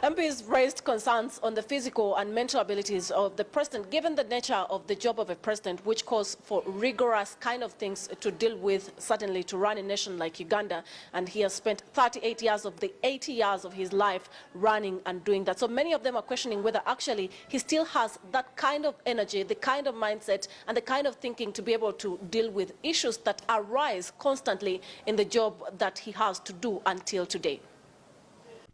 MPs raised concerns on the physical and mental abilities of the president, given the nature of the job of a president, which calls for rigorous kind of things to deal with, certainly to run a nation like Uganda. And he has spent 38 years of the 80 years of his life running and doing that. So many of them are questioning whether actually he still has that kind of energy, the kind of mindset, and the kind of thinking to be able to deal with issues that arise constantly in the job that he has to do until today.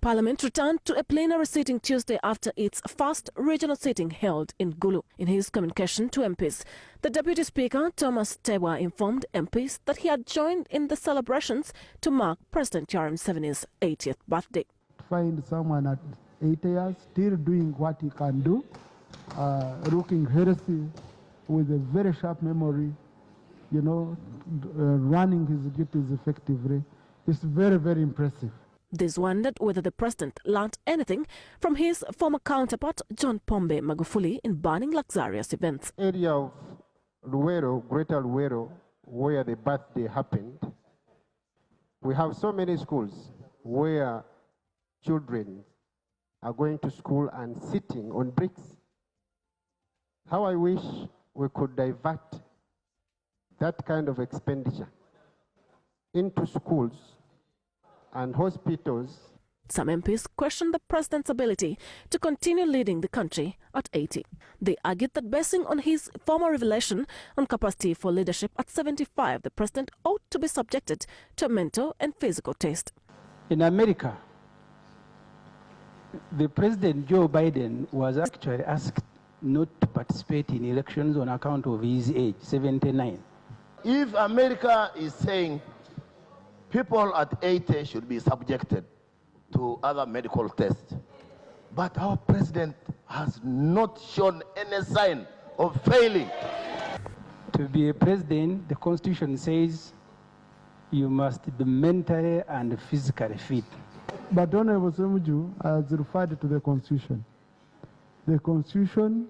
Parliament returned to a plenary sitting Tuesday after its first regional sitting held in Gulu. In his communication to MPs, the Deputy Speaker, Thomas Tewa, informed MPs that he had joined in the celebrations to mark President Yoweri Museveni's 80th birthday. Find someone at 80 years still doing what he can do, looking healthy, with a very sharp memory, running his duties effectively. It's very, very impressive. This wondered whether the president learnt anything from his former counterpart, John Pombe Magufuli, in banning luxurious events. Area of Luwero, Greater Luwero, where the birthday happened, we have so many schools where children are going to school and sitting on bricks. How I wish we could divert that kind of expenditure into schools and hospitals. Some MPs questioned the president's ability to continue leading the country at 80. They argued that basing on his former revelation on capacity for leadership at 75, the president ought to be subjected to a mental and physical test. In America, the President Joe Biden was actually asked not to participate in elections on account of his age, 79. If America is saying people at 80 should be subjected to other medical tests, but our president has not shown any sign of failing. To be a president, the Constitution says you must be mentally and physically fit. But Honorable Semuju has referred to the Constitution. The Constitution,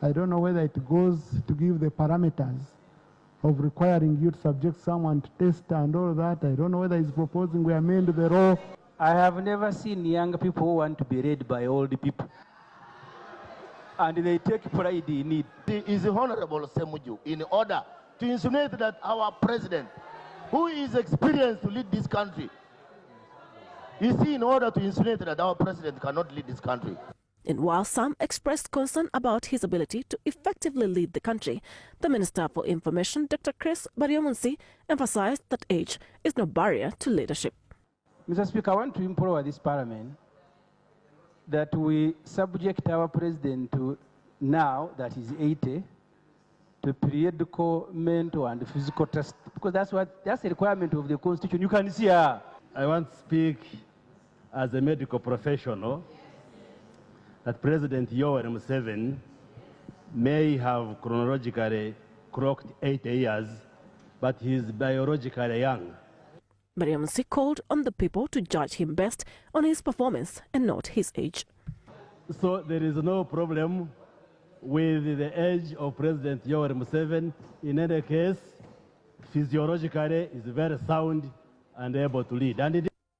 I don't know whether it goes to give the parameters of requiring you to subject someone to test and all that. I don't know whether he's proposing we amend the law. I have never seen young people who want to be led by old people. And they take pride in it. Is Honorable Semuju in order to insinuate that our president, who is experienced to lead this country, is he in order to insinuate that our president cannot lead this country? And while some expressed concern about his ability to effectively lead the country, the Minister for Information, Dr. Chris Baryomunsi, emphasized that age is no barrier to leadership. Mr. Speaker, I want to implore this Parliament that we subject our President to, now that he's 80, to periodical mental and physical tests, because that's a requirement of the Constitution. You can see her. I want to speak as a medical professional that President Yoweri Museveni may have chronologically clocked 80 years, but he is biologically young. Baryomunsi called on the people to judge him best on his performance and not his age. So there is no problem with the age of President Yoweri Museveni. In any case, physiologically is very sound and able to lead. And